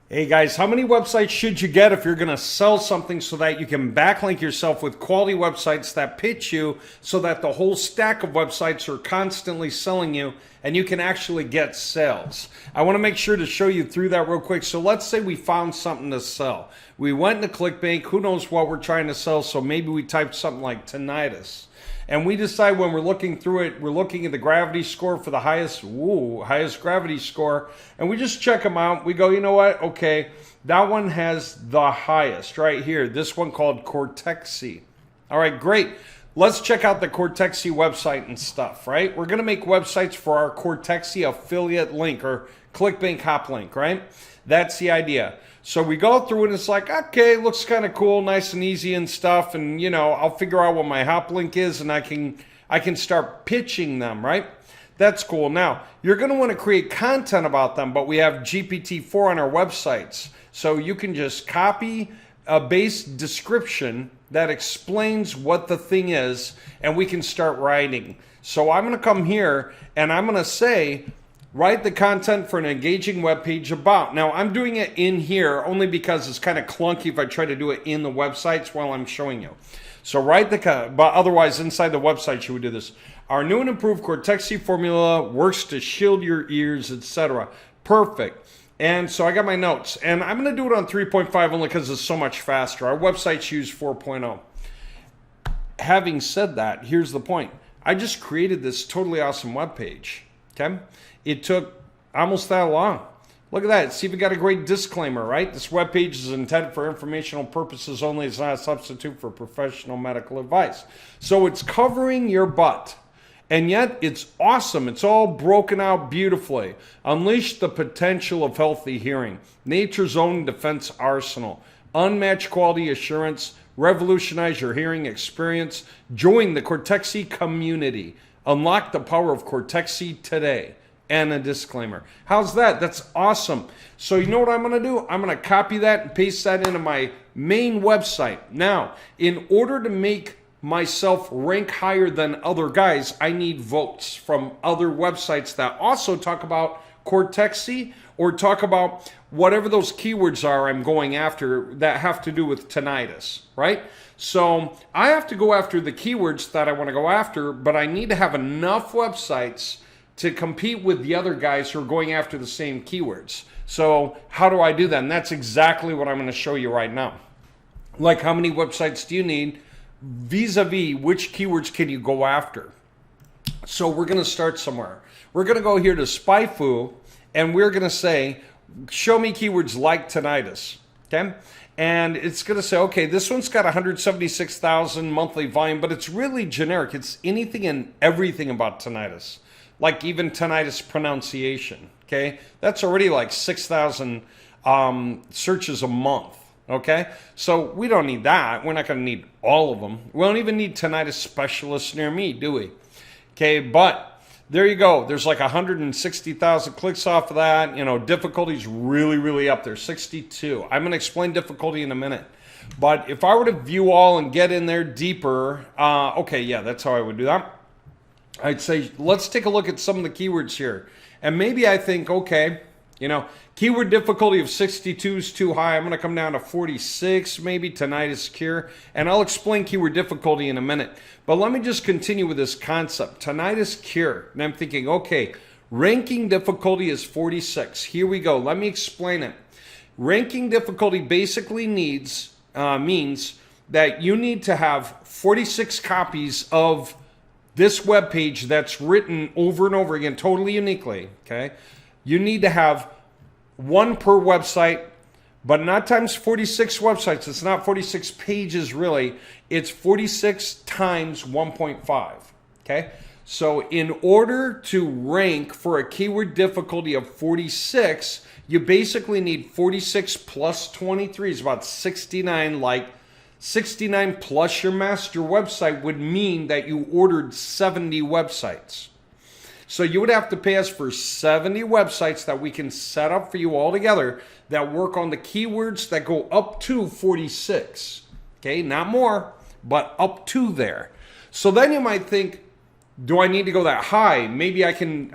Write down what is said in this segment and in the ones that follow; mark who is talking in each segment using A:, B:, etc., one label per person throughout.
A: Hey guys, how many websites should you get if you're going to sell something so that you can backlink yourself with quality websites that pitch you so that the whole stack of websites are constantly selling you and you can actually get sales? I want to make sure to show you through that real quick. So let's say we found something to sell. We went into ClickBank, who knows what we're trying to sell, so maybe we typed something like tinnitus. And we decide when we're looking through it, we're looking at the gravity score for the highest gravity score. And we just check them out. We go, you know what? Okay, that one has the highest right here. This one called Cortexi. All right, great. Let's check out the Cortexi website and stuff, right? We're going to make websites for our Cortexi affiliate link or ClickBank hop link, right? That's the idea. So we go through and it's like, okay, looks kind of cool, nice and easy and stuff. And, you know, I'll figure out what my hop link is and I can start pitching them, right? That's cool. Now, you're going to want to create content about them, but we have GPT-4 on our websites. So you can just copy a base description that explains what the thing is and we can start writing. So I'm going to come here and I'm going to say, write the content for an engaging web page about. Now, I'm doing it in here only because it's kind of clunky if I try to do it in the websites while I'm showing you. So write but otherwise inside the website you would do this. Our new and improved Cortexi formula works to shield your ears, etc. Perfect. And so I got my notes. And I'm going to do it on 3.5 only because it's so much faster. Our websites use 4.0. Having said that, here's the point. I just created this totally awesome web page. Okay? It took almost that long. Look at that. See if it got a great disclaimer, right? This web page is intended for informational purposes only. It's not a substitute for professional medical advice. So it's covering your butt. And yet it's awesome. It's all broken out beautifully. Unleash the potential of healthy hearing. Nature's own defense arsenal. Unmatched quality assurance. Revolutionize your hearing experience. Join the Cortexi community. Unlock the power of Cortexi today. And a disclaimer. How's that? That's awesome. So you know what I'm going to do? I'm going to copy that and paste that into my main website. Now, in order to make myself rank higher than other guys, I need votes from other websites that also talk about Cortexi or talk about whatever those keywords are I'm going after that have to do with tinnitus, right? So I have to go after the keywords that I want to go after, but I need to have enough websites to compete with the other guys who are going after the same keywords. So how do I do that? And that's exactly what I'm going to show you right now. Like, how many websites do you need vis-a-vis which keywords can you go after? So we're going to start somewhere. We're going to go here to SpyFu and we're going to say, show me keywords like tinnitus. Okay? And it's going to say, okay, this one's got 176,000 monthly volume, but it's really generic. It's anything and everything about tinnitus. Like even tinnitus pronunciation, okay? That's already like 6,000 searches a month, okay? So we don't need that. We're not going to need all of them. We don't even need tinnitus specialists near me, do we? Okay, but there you go. There's like 160,000 clicks off of that. You know, difficulty's really, really up there, 62. I'm going to explain difficulty in a minute. But if I were to view all and get in there deeper, okay, yeah, that's how I would do that. I'd say, let's take a look at some of the keywords here. And maybe I think, okay, you know, keyword difficulty of 62 is too high. I'm going to come down to 46, maybe tinnitus cure. And I'll explain keyword difficulty in a minute. But let me just continue with this concept, tinnitus cure. And I'm thinking, okay, ranking difficulty is 46. Here we go. Let me explain it. Ranking difficulty basically means that you need to have 46 copies of this web page that's written over and over again, totally uniquely, okay? You need to have one per website, but not times 46 websites. It's not 46 pages really. It's 46 times 1.5, okay? So in order to rank for a keyword difficulty of 46, you basically need 46 plus 23 is about 69, like 69 plus your master website would mean that you ordered 70 websites. So you would have to pay us for 70 websites that we can set up for you all together that work on the keywords that go up to 46. Okay, not more, but up to there. So then you might think, Do I need to go that high? Maybe I can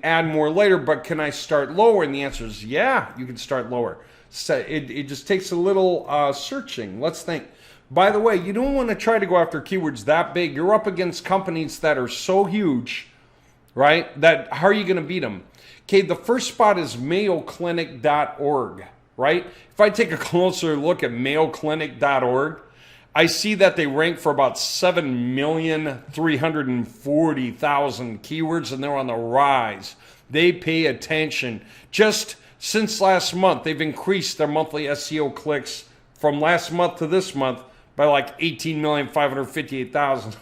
A: add more later, but can I start lower? And the answer is yeah, you can start lower. So it just takes a little searching. Let's think. By the way, you don't want to try to go after keywords that big. You're up against companies that are so huge, right? That how are you going to beat them? Okay, the first spot is mayoclinic.org, right? If I take a closer look at mayoclinic.org, I see that they rank for about 7,340,000 keywords, and they're on the rise. They pay attention. Just since last month, they've increased their monthly SEO clicks from last month to this month by like 18,558,000.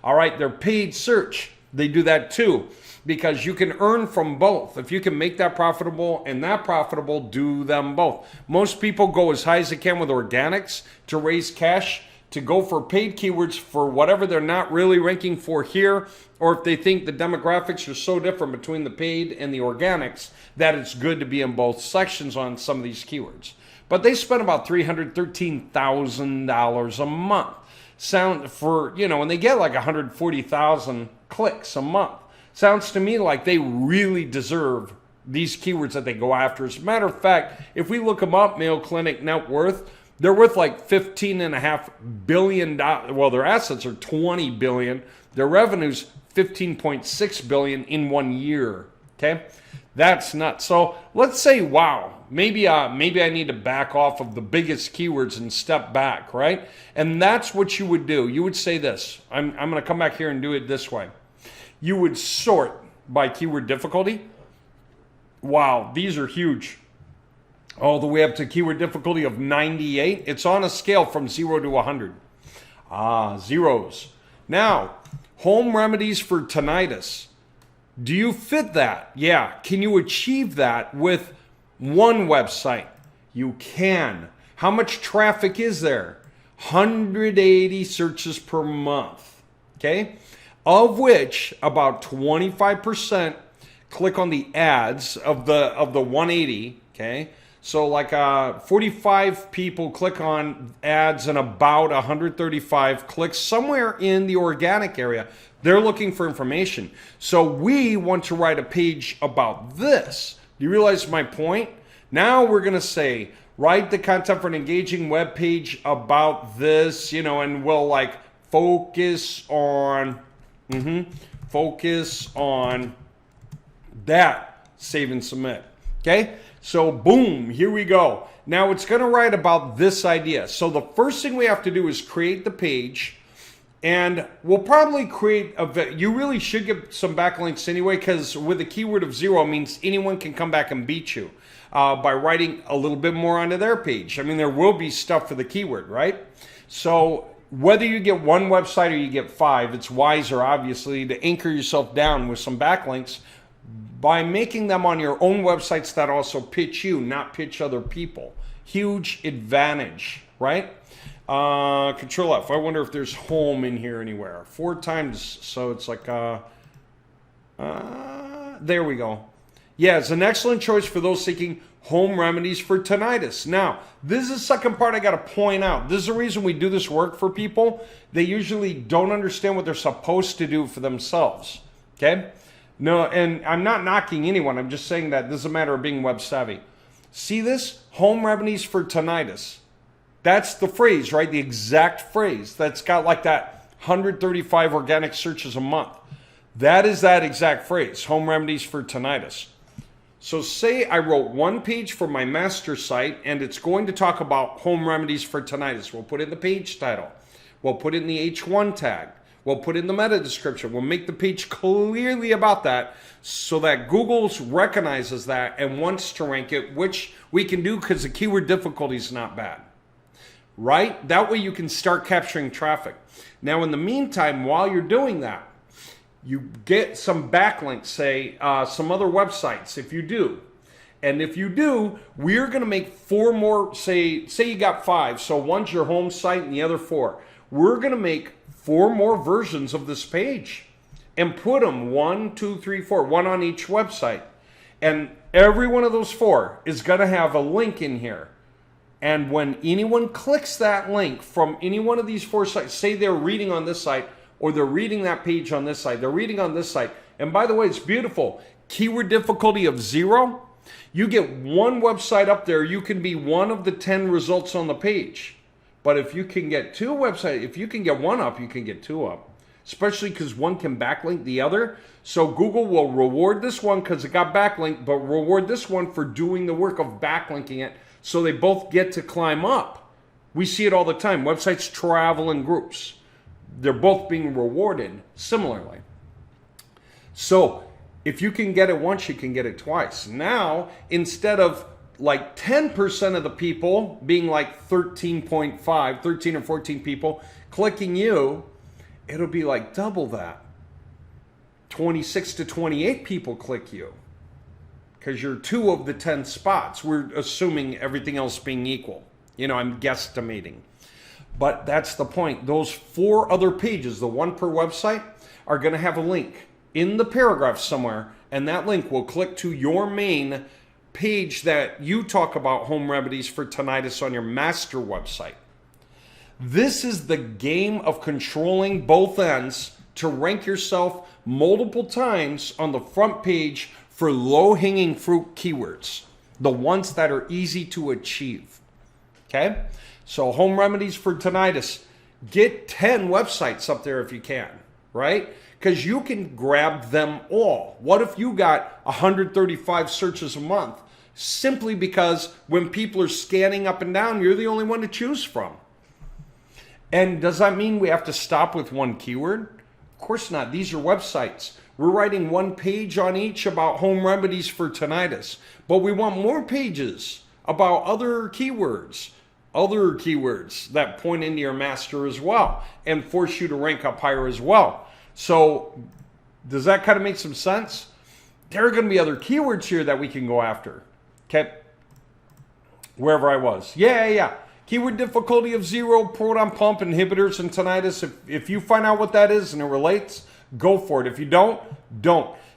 A: All right, their paid search, they do that too, because you can earn from both. If you can make that profitable and that profitable, do them both. Most people go as high as they can with organics to raise cash, to go for paid keywords for whatever they're not really ranking for here, or if they think the demographics are so different between the paid and the organics that it's good to be in both sections on some of these keywords. But they spend about $313,000 a month. And they get like 140,000 clicks a month. Sounds to me like they really deserve these keywords that they go after. As a matter of fact, if we look them up, Mayo Clinic net worth, they're worth like $15.5 billion. Well, their assets are $20 billion. Their revenue's $15.6 billion in 1 year. Okay, that's nuts. So let's say, wow, maybe I need to back off of the biggest keywords and step back, right? And that's what you would do. You would say this. I'm going to come back here and do it this way. You would sort by keyword difficulty. Wow, these are huge. All the way up to keyword difficulty of 98. It's on a scale from 0 to 100. Zeros. Now, home remedies for tinnitus. Do you fit that? Yeah. Can you achieve that with one website? You can. How much traffic is there? 180 searches per month. Okay? Of which about 25% click on the ads of the 180. Okay? So like 45 people click on ads and about 135 clicks somewhere in the organic area. They're looking for information. So we want to write a page about this. Do you realize my point? Now we're going to say, write the content for an engaging web page about this, and we'll like focus on that. Save and submit. Okay? So boom, here we go. Now it's going to write about this idea. So the first thing we have to do is create the page. And we'll probably create you really should get some backlinks anyway, because with a keyword of 0 means anyone can come back and beat you by writing a little bit more onto their page. I mean, there will be stuff for the keyword, right? So whether you get one website or you get 5, it's wiser, obviously, to anchor yourself down with some backlinks by making them on your own websites that also pitch you, not pitch other people. Huge advantage, right? Control F. I wonder if there's home in here anywhere. 4 times, so it's like, there we go. Yeah, it's an excellent choice for those seeking home remedies for tinnitus. Now, this is the second part I got to point out. This is the reason we do this work for people. They usually don't understand what they're supposed to do for themselves. Okay? No, and I'm not knocking anyone. I'm just saying that this is a matter of being web savvy. See this? Home remedies for tinnitus. That's the phrase, right? The exact phrase that's got like that 135 organic searches a month. That is that exact phrase, home remedies for tinnitus. So say I wrote one page for my master site and it's going to talk about home remedies for tinnitus. We'll put it in the page title. We'll put it in the H1 tag. We'll put it in the meta description. We'll make the page clearly about that so that Google recognizes that and wants to rank it, which we can do because the keyword difficulty is not bad. Right? That way you can start capturing traffic. Now, in the meantime, while you're doing that, you get some backlinks, say some other websites, if you do. And if you do, we're going to make 4 more, say you got 5. So one's your home site and the other 4. We're going to make 4 more versions of this page and put them 1, 2, 3, 4, one on each website. And every one of those 4 is going to have a link in here. And when anyone clicks that link from any one of these 4 sites, say they're reading on this site or they're reading that page on this site, they're reading on this site. And by the way, it's beautiful. Keyword difficulty of 0. You get one website up there, you can be one of the 10 results on the page. But if you can get 2 websites, if you can get one up, you can get 2 up. Especially because one can backlink the other. So Google will reward this one because it got backlinked, but reward this one for doing the work of backlinking it, so they both get to climb up. We see it all the time. Websites travel in groups. They're both being rewarded similarly. So if you can get it once, you can get it twice. Now, instead of like 10% of the people being like 13.5, 13 or 14 people clicking you, it'll be like double that. 26 to 28 people click you because you're 2 of the 10 spots. We're assuming everything else being equal. You know, I'm guesstimating. But that's the point. Those 4 other pages, the one per website, are going to have a link in the paragraph somewhere, and that link will click to your main page that you talk about home remedies for tinnitus on your master website. This is the game of controlling both ends to rank yourself multiple times on the front page for low-hanging fruit keywords, the ones that are easy to achieve. Okay? So home remedies for tinnitus. Get 10 websites up there if you can, right? Because you can grab them all. What if you got 135 searches a month simply because when people are scanning up and down, you're the only one to choose from? And does that mean we have to stop with one keyword? Of course not. These are websites. We're writing one page on each about home remedies for tinnitus, but we want more pages about other keywords that point into your master as well and force you to rank up higher as well. So does that kind of make some sense? There are going to be other keywords here that we can go after. Okay. Wherever I was. Yeah. Keyword difficulty of 0, proton pump inhibitors and tinnitus. If you find out what that is and it relates, go for it. If you don't.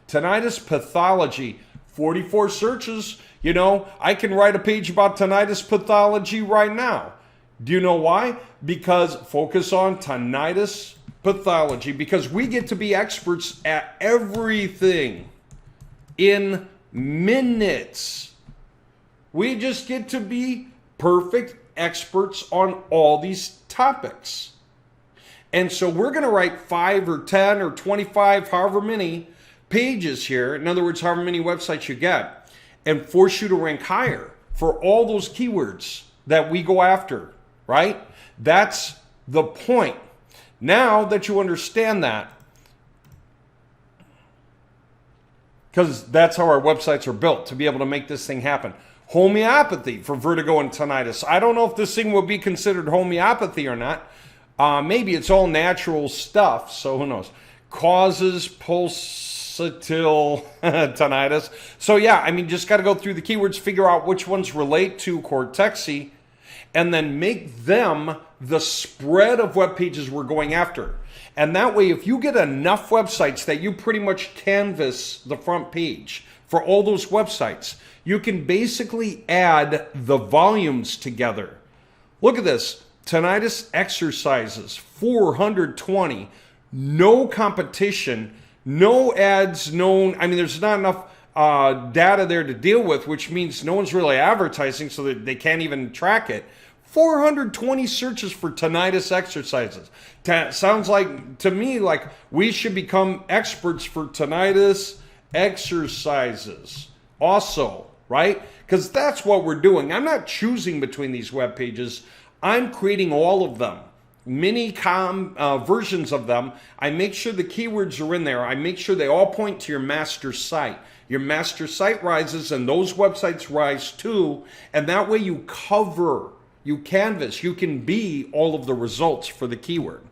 A: Tinnitus pathology. 44 searches. You know, I can write a page about tinnitus pathology right now. Do you know why? Because focus on tinnitus pathology. Because we get to be experts at everything in minutes. We just get to be perfect experts on all these topics. And so we're going to write 5 or 10 or 25, however many pages here. In other words, however many websites you get, and force you to rank higher for all those keywords that we go after, right? That's the point. Now that you understand that, because that's how our websites are built, to be able to make this thing happen. Homeopathy for vertigo and tinnitus. I don't know if this thing will be considered homeopathy or not. Maybe it's all natural stuff, so who knows. Causes pulsatile tinnitus. So yeah, I mean, just got to go through the keywords, figure out which ones relate to Cortexi, and then make them the spread of web pages we're going after. And that way, if you get enough websites that you pretty much canvas the front page for all those websites, you can basically add the volumes together. Look at this. Tinnitus exercises, 420. No competition, no ads, there's not enough data there to deal with, which means no one's really advertising, so that they can't even track it. 420 searches for tinnitus exercises. Sounds like, to me, like we should become experts for tinnitus exercises also, right? Because that's what we're doing. I'm not choosing between these web pages. I'm creating all of them, mini versions of them. I make sure the keywords are in there. I make sure they all point to your master site. Your master site rises and those websites rise too. And that way you cover, you canvas, you can be all of the results for the keyword.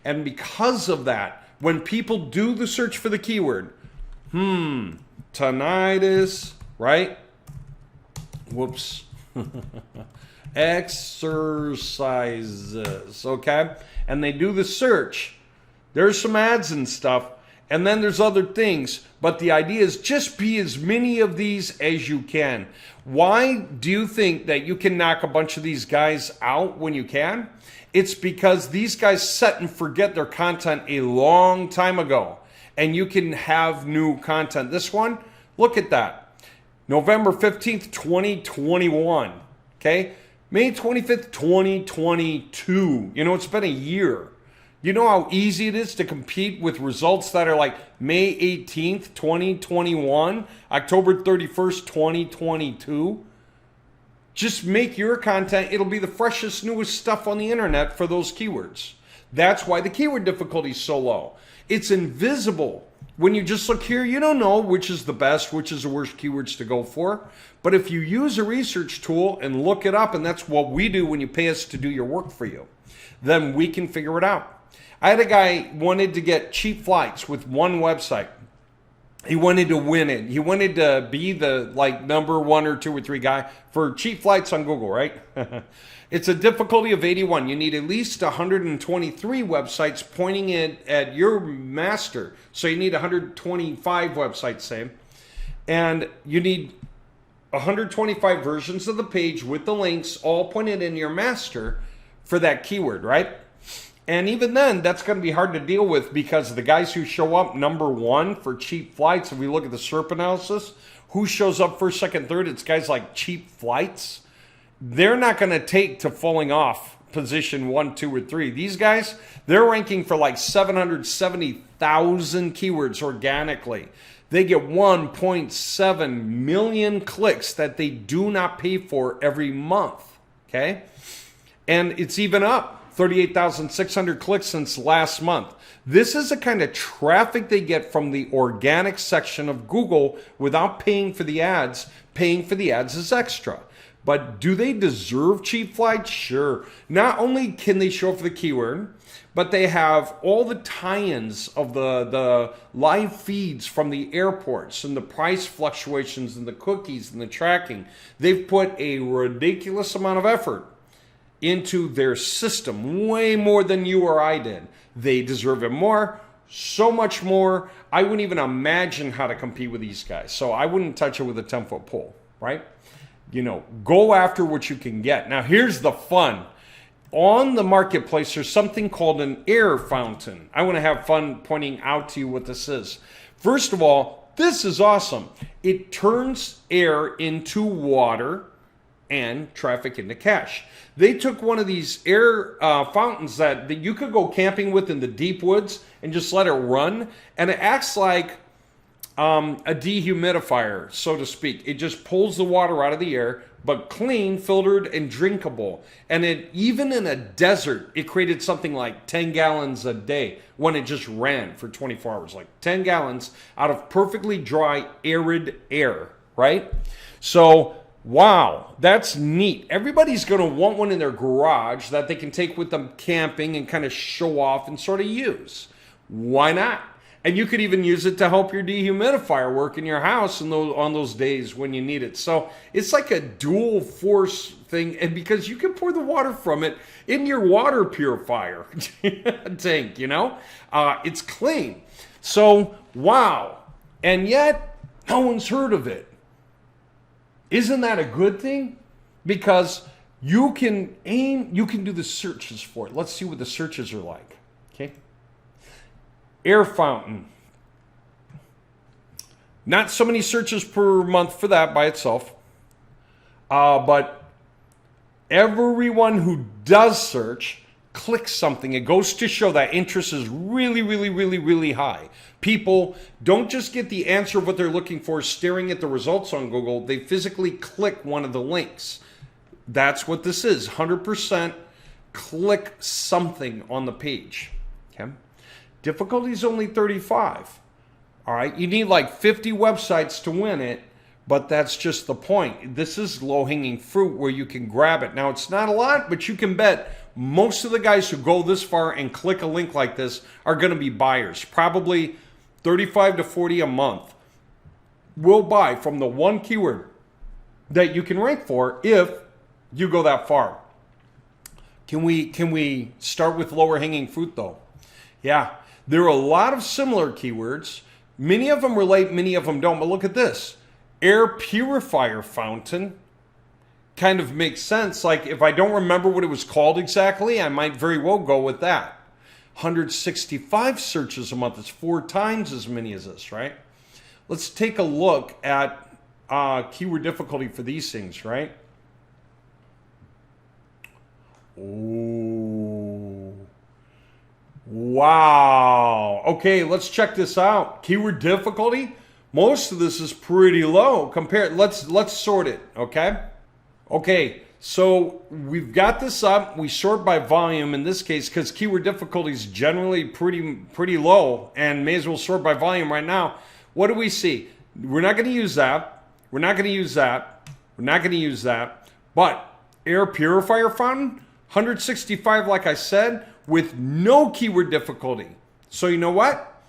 A: And because of that, when people do the search for the keyword, tinnitus, right? Whoops. Exercises, okay? And they do the search. There's some ads and stuff. And then there's other things, but the idea is just be as many of these as you can. Why do you think that you can knock a bunch of these guys out when you can? It's because these guys set and forget their content a long time ago, and you can have new content. This one, look at that. November 15th, 2021. Okay? May 25th, 2022. You know, it's been a year. You know how easy it is to compete with results that are like May 18th, 2021, October 31st, 2022? Just make your content. It'll be the freshest, newest stuff on the internet for those keywords. That's why the keyword difficulty is so low. It's invisible. When you just look here, you don't know which is the best, which is the worst keywords to go for. But if you use a research tool and look it up, and that's what we do when you pay us to do your work for you, then we can figure it out. I had a guy wanted to get cheap flights with one website. He wanted to win it. He wanted to be the number 1 or 2 or 3 guy for cheap flights on Google, right? It's a difficulty of 81. You need at least 123 websites pointing it at your master. So you need 125 websites, say. And you need 125 versions of the page with the links all pointed in your master for that keyword, right? And even then, that's going to be hard to deal with because the guys who show up number 1 for cheap flights, if we look at the SERP analysis, who shows up first, second, third, it's guys like cheap flights. They're not going to take to falling off position 1, 2, or 3. These guys, they're ranking for like 770,000 keywords organically. They get 1.7 million clicks that they do not pay for every month, okay? And it's even up. 38,600 clicks since last month. This is the kind of traffic they get from the organic section of Google without paying for the ads. Paying for the ads is extra. But do they deserve cheap flights? Sure. Not only can they show for the keyword, but they have all the tie-ins of the live feeds from the airports and the price fluctuations and the cookies and the tracking. They've put a ridiculous amount of effort into their system, way more than you or I did. They deserve it more, so much more. I wouldn't even imagine how to compete with these guys. So I wouldn't touch it with a 10-foot pole, right? You know, go after what you can get. Now here's the fun. On the marketplace, there's something called an air fountain. I want to have fun pointing out to you what this is. First of all, this is awesome. It turns air into water and traffic into cash. They took one of these air fountains that you could go camping with in the deep woods and just let it run, and it acts like a dehumidifier, so to speak. It just pulls the water out of the air, but clean, filtered, and drinkable. And it, even in a desert, it created something like 10 gallons a day when it just ran for 24 hours. Like 10 gallons out of perfectly dry, arid air, right? So wow, that's neat. Everybody's going to want one in their garage that they can take with them camping and kind of show off and sort of use. Why not? And you could even use it to help your dehumidifier work in your house on those days when you need it. So it's like a dual force thing, and because you can pour the water from it in your water purifier tank, you know? It's clean. So, wow. And yet, no one's heard of it. Isn't that a good thing? Because you can do the searches for it. Let's see what the searches are like. Okay. Air fountain. Not so many searches per month for that by itself. But everyone who does search clicks something. It goes to show that interest is really, really, really, really high. People don't just get the answer of what they're looking for staring at the results on Google. They physically click one of the links. That's what this is. 100% click something on the page. Okay. Difficulty is only 35. All right. You need like 50 websites to win it, but that's just the point. This is low-hanging fruit where you can grab it. Now, it's not a lot, but you can bet most of the guys who go this far and click a link like this are going to be buyers. Probably 35 to 40 a month will buy from the one keyword that you can rank for if you go that far. Can we start with lower hanging fruit though? Yeah, There are a lot of similar keywords. Many of them relate, many of them don't. But look at this. Air purifier fountain kind of makes sense. Like if I don't remember what it was called exactly, I might very well go with that. 165 searches a month is 4 times as many as this, right? Let's take a look at keyword difficulty for these things, right? Oh, wow. Okay, let's check this out. Keyword difficulty. Most of this is pretty low compared. Let's sort it, okay? Okay, so we've got this up. We sort by volume in this case because keyword difficulty is generally pretty low, and may as well sort by volume right now. What do we see? We're not going to use that. We're not going to use that. We're not going to use that. But air purifier fountain, 165, like I said, with no keyword difficulty. So you know what?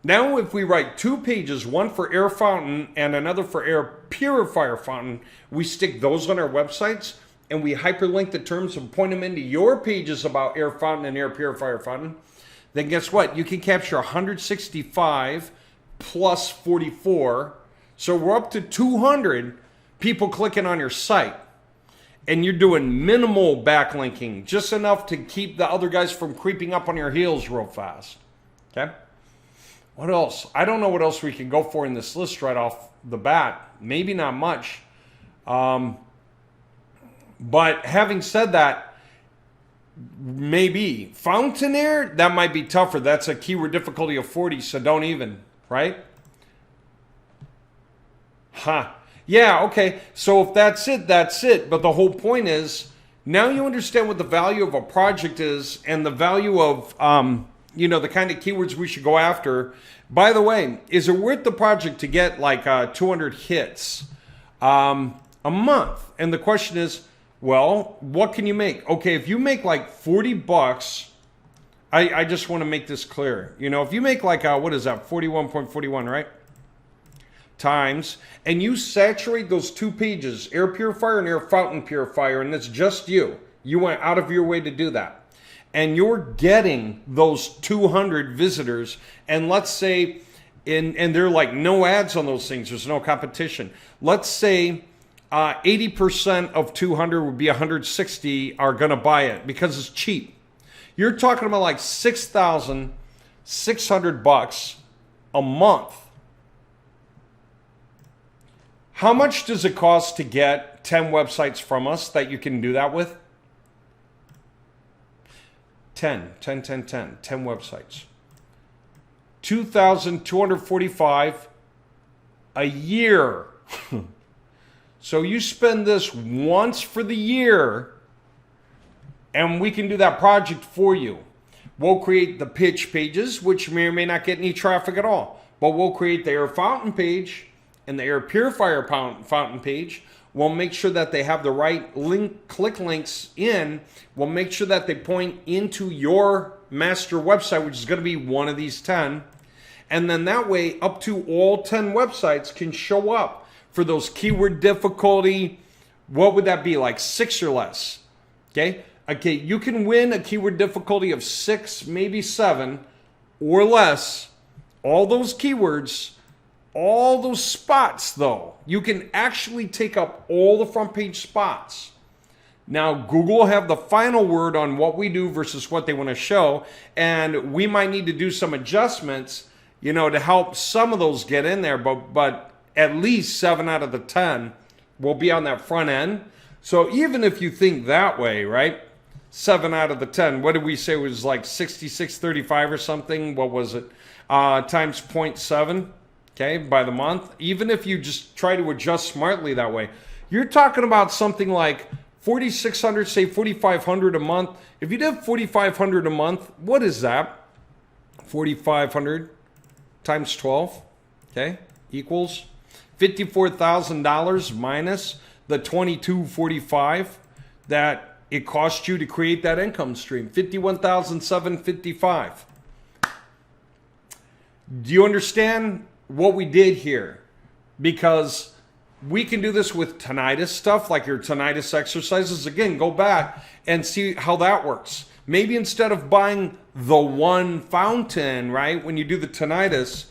A: Now if we write 2 pages, one for air fountain and another for air purifier fountain, we stick those on our websites and we hyperlink the terms and point them into your pages about air fountain and air purifier fountain, then guess what? You can capture 165 plus 44. So we're up to 200 people clicking on your site. And you're doing minimal backlinking, just enough to keep the other guys from creeping up on your heels real fast. Okay? What else? I don't know what else we can go for in this list right off the bat. Maybe not much. But having said that, maybe. Fountainaire, that might be tougher. That's a keyword difficulty of 40, so don't even, right? Huh. Yeah, okay. So if that's it, that's it. But the whole point is, now you understand what the value of a project is and the value of, the kind of keywords we should go after. By the way, is it worth the project to get like 200 hits a month? And the question is, well, what can you make? Okay, if you make like $40, I just want to make this clear. If you make like, what is that, 41.41, right? Times, and you saturate those 2 pages, air purifier and air fountain purifier, and it's just you. You went out of your way to do that. And you're getting those 200 visitors, and let's say, and they're like no ads on those things, there's no competition. Let's say 80% of 200 would be 160 are going to buy it because it's cheap. You're talking about like $6,600 a month. How much does it cost to get 10 websites from us that you can do that with? 10 websites. 2,245 a year. So you spend this once for the year, and we can do that project for you. We'll create the pitch pages, which may or may not get any traffic at all. But we'll create the air fountain page and the air purifier fountain page. We'll make sure that they have the right click links in. We'll make sure that they point into your master website, which is going to be one of these 10. And then that way, up to all 10 websites can show up for those keyword difficulty. What would that be, like 6 or less? Okay, you can win a keyword difficulty of 6, maybe 7 or less. All those keywords. All those spots, though, you can actually take up all the front page spots. Now, Google will have the final word on what we do versus what they want to show, and we might need to do some adjustments, to help some of those get in there, but at least 7 out of the 10 will be on that front end. So even if you think that way, right, 7 out of the 10, what did we say was like 66.35 or something? What was it? Times 0.7. Okay, by the month. Even if you just try to adjust smartly that way, you're talking about something like 4,600, say 4,500 a month. If you did 4,500 a month, what is that? 4,500 times 12, okay, equals $54,000 minus the 2,245 that it cost you to create that income stream. 51,755. Do you understand what we did here? Because we can do this with tinnitus stuff, like your tinnitus exercises. Again, go back and see how that works. maybe instead of buying the one fountain, right, when you do the tinnitus,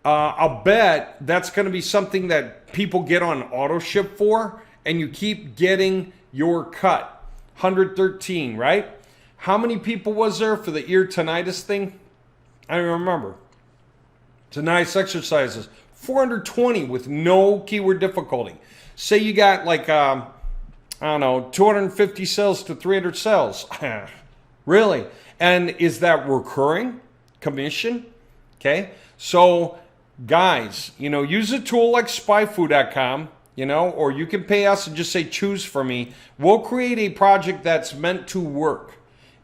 A: I'll bet that's going to be something that people get on auto ship for, and you keep getting your cut. 113, right? How many people was there for the ear tinnitus thing? I don't remember. Tinnitus exercises. 420 with no keyword difficulty. Say you got like, I don't know, 250 sales to 300 sales. Really? And is that recurring commission? Okay. So guys, use a tool like spyfu.com, or you can pay us and just say, choose for me. We'll create a project that's meant to work.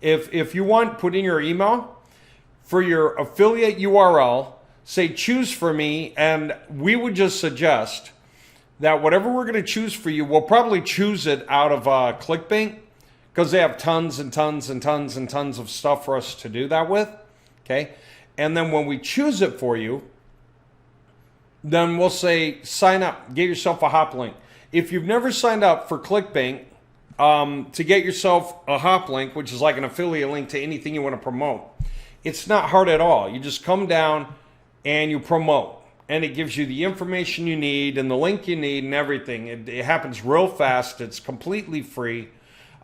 A: If you want, put in your email for your affiliate URL, say choose for me, and we would just suggest that whatever we're going to choose for you, we'll probably choose it out of ClickBank, because they have tons and tons and tons and tons of stuff for us to do that with. Okay. And then when we choose it for you, then we'll say sign up, get yourself a hop link. If you've never signed up for ClickBank, to get yourself a hop link, which is like an affiliate link to anything you want to promote, it's not hard at all. You just come down and you promote, and it gives you the information you need and the link you need and everything. It happens real fast. It's completely free.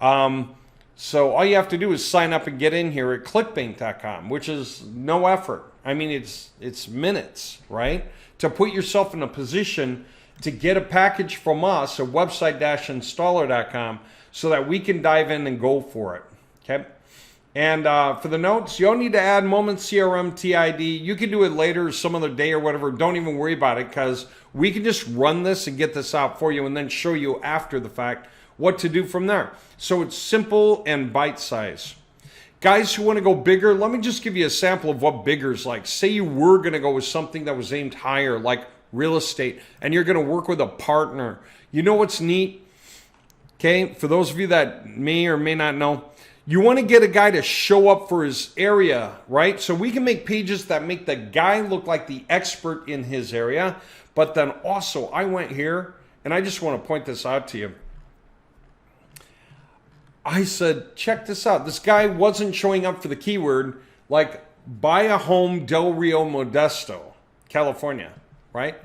A: So all you have to do is sign up and get in here at clickbank.com, which is no effort. I mean, it's minutes, right? To put yourself in a position to get a package from us at website-installer.com so that we can dive in and go for it. Okay. And for the notes, you don't need to add Moment CRM TID. You can do it later, some other day or whatever. Don't even worry about it, because we can just run this and get this out for you and then show you after the fact what to do from there. So it's simple and bite-sized. Guys who want to go bigger, let me just give you a sample of what bigger is like. Say you were going to go with something that was aimed higher, like real estate, and you're going to work with a partner. You know what's neat? Okay, for those of you that may or may not know, you want to get a guy to show up for his area, right? So we can make pages that make the guy look like the expert in his area. But then also, I went here, and I just want to point this out to you. I said, check this out. This guy wasn't showing up for the keyword like buy a home Del Rio Modesto, California, right?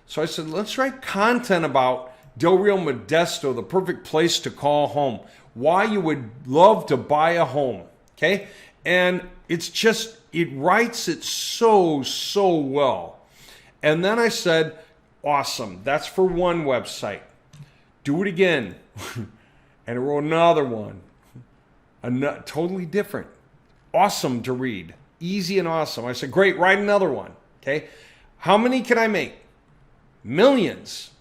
A: So I said, let's write content about Del Rio Modesto, the perfect place to call home. Why you would love to buy a home, okay? And it's just, it writes it so well. And then I said, awesome, that's for one website. Do it again. And I wrote another one, totally different. Awesome to read, easy and awesome. I said, great, write another one, okay? How many can I make? Millions.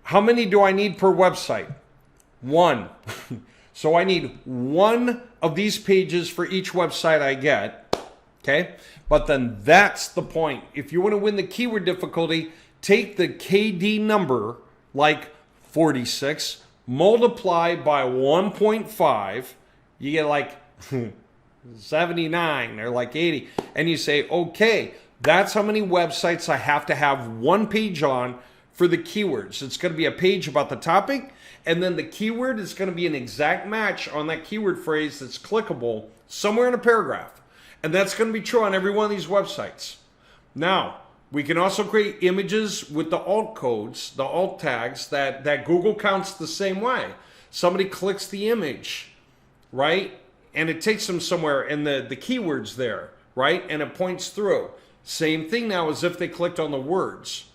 A: How many do I need per website? One. So I need one of these pages for each website I get, okay? But then that's the point. If you want to win the keyword difficulty, take the KD number, like 46, multiply by 1.5, you get like 79 or like 80. And you say, okay, that's how many websites I have to have one page on for the keywords. It's going to be a page about the topic, and then the keyword is going to be an exact match on that keyword phrase that's clickable somewhere in a paragraph. And that's going to be true on every one of these websites. Now, we can also create images with the alt codes, the alt tags that Google counts the same way. Somebody clicks the image, right? And it takes them somewhere, and the keyword's there, right? And it points through. Same thing now as if they clicked on the words.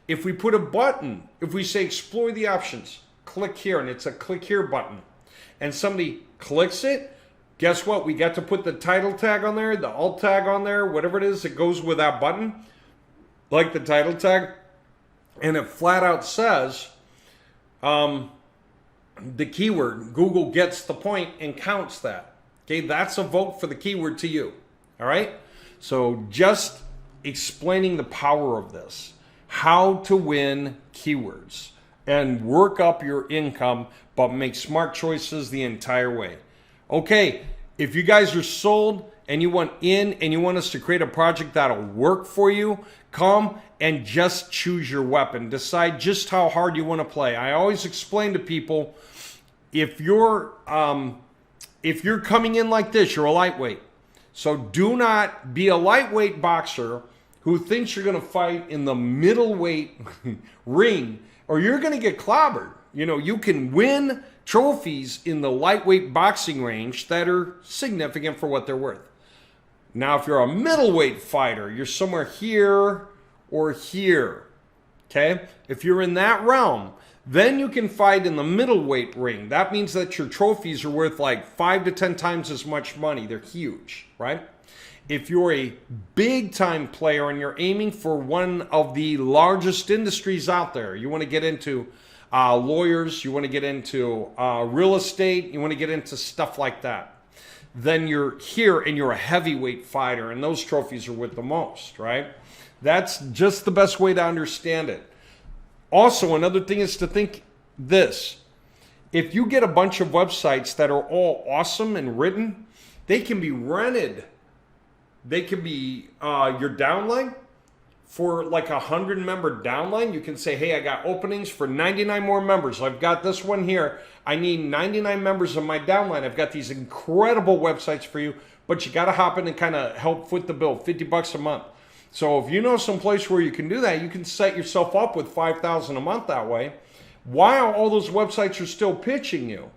A: If we put a button, if we say explore the options, click here, and it's a click here button, and somebody clicks it, guess what? We got to put the title tag on there, the alt tag on there, whatever it is that goes with that button, like the title tag, and it flat out says the keyword. Google gets the point and counts that. Okay, that's a vote for the keyword to you. All right? So just explaining the power of this, how to win keywords and work up your income, but make smart choices the entire way. Okay, if you guys are sold and you want in and you want us to create a project that'll work for you, come and just choose your weapon. Decide just how hard you want to play. I always explain to people, if you're if you're coming in like this, you're a lightweight. So do not be a lightweight boxer who thinks you're going to fight in the middleweight ring, or you're going to get clobbered. You know, you can win trophies in the lightweight boxing range that are significant for what they're worth. Now, if you're a middleweight fighter, you're somewhere here or here, okay? If you're in that realm, then you can fight in the middleweight ring. That means that your trophies are worth like 5 to 10 times as much money. They're huge, right? If you're a big time player and you're aiming for one of the largest industries out there, you want to get into lawyers, you want to get into real estate, you want to get into stuff like that, then you're here and you're a heavyweight fighter and those trophies are worth the most, right? That's just the best way to understand it. Also, another thing is to think this. If you get a bunch of websites that are all awesome and written, they can be rented. They can be your downline for like 100-member downline. You can say, hey, I got openings for 99 more members. I've got this one here. I need 99 members of my downline. I've got these incredible websites for you, but you got to hop in and kind of help foot the bill, $50 a month. So if you know some place where you can do that, you can set yourself up with $5,000 a month that way, while all those websites are still pitching you.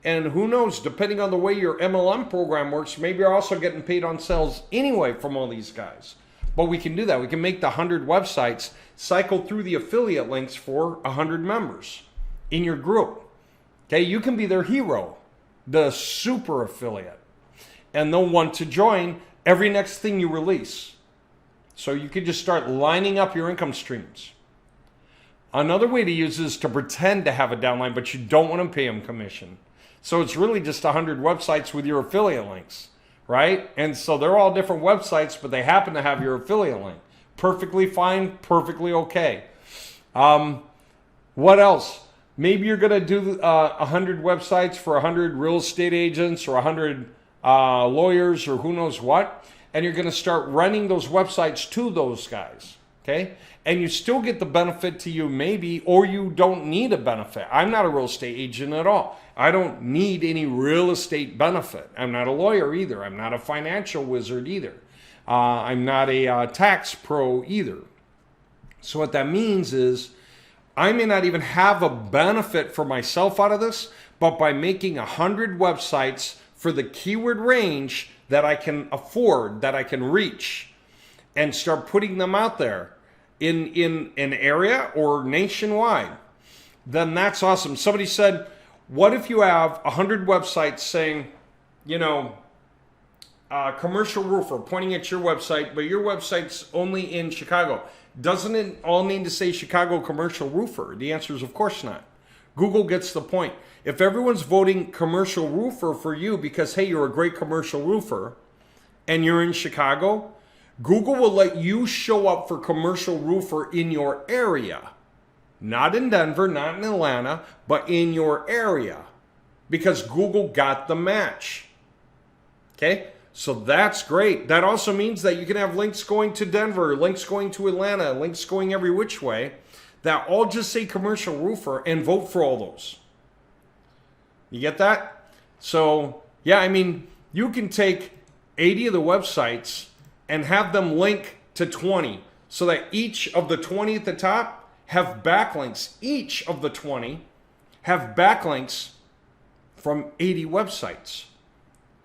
A: And who knows, depending on the way your MLM program works, maybe you're also getting paid on sales anyway from all these guys. But we can do that. We can make the 100 websites cycle through the affiliate links for 100 members in your group. Okay, you can be their hero, the super affiliate. And they'll want to join every next thing you release. So you can just start lining up your income streams. Another way to use it is to pretend to have a downline, but you don't want to pay them commission. So it's really just 100 websites with your affiliate links, right? And so they're all different websites, but they happen to have your affiliate link. Perfectly fine, perfectly okay. What else? Maybe you're going to do 100 websites for 100 real estate agents or 100 lawyers or who knows what. And you're going to start running those websites to those guys, okay? And you still get the benefit to you maybe, or you don't need a benefit. I'm not a real estate agent at all. I don't need any real estate benefit. I'm not a lawyer either. I'm not a financial wizard either. I'm not a tax pro either. So what that means is I may not even have a benefit for myself out of this, but by making 100 websites for the keyword range that I can afford, that I can reach, and start putting them out there in an area or nationwide, then that's awesome. Somebody said, what if you have 100 websites saying, you know, commercial roofer pointing at your website, but your website's only in Chicago. Doesn't it all need to say Chicago commercial roofer? The answer is of course not. Google gets the point. If everyone's voting commercial roofer for you because, hey, you're a great commercial roofer and you're in Chicago, Google will let you show up for commercial roofer in your area. Not in Denver, not in Atlanta, but in your area. Because Google got the match. Okay? So that's great. That also means that you can have links going to Denver, links going to Atlanta, links going every which way, that all just say commercial roofer and vote for all those. You get that? So, yeah, I mean, you can take 80 of the websites and have them link to 20 so that each of the 20 at the top have backlinks. Each of the 20 have backlinks from 80 websites.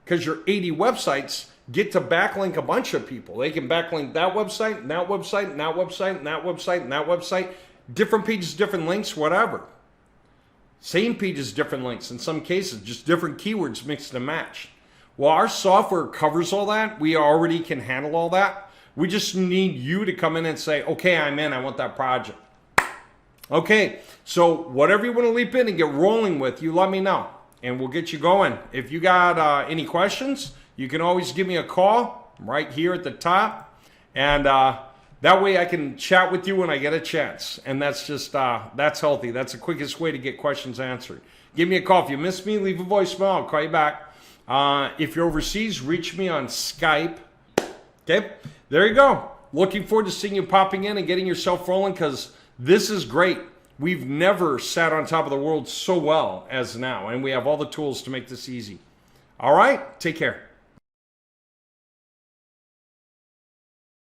A: Because your 80 websites get to backlink a bunch of people. They can backlink that website, and that website, and that website, and that website, and that website. Different pages, different links, whatever. Same pages, different links. In some cases, just different keywords mixed and matched. Well, our software covers all that. We already can handle all that. We just need you to come in and say, okay, I'm in. I want that project. Okay, so whatever you want to leap in and get rolling with, you let me know. And we'll get you going. If you got any questions, you can always give me a call right here at the top. And that way I can chat with you when I get a chance. And that's just, that's healthy. That's the quickest way to get questions answered. Give me a call. If you miss me, leave a voicemail. I'll call you back. If you're overseas, reach me on Skype. Okay, there you go. Looking forward to seeing you popping in and getting yourself rolling because this is great. We've never sat on top of the world so well as now, and we have all the tools to make this easy. All right, take care.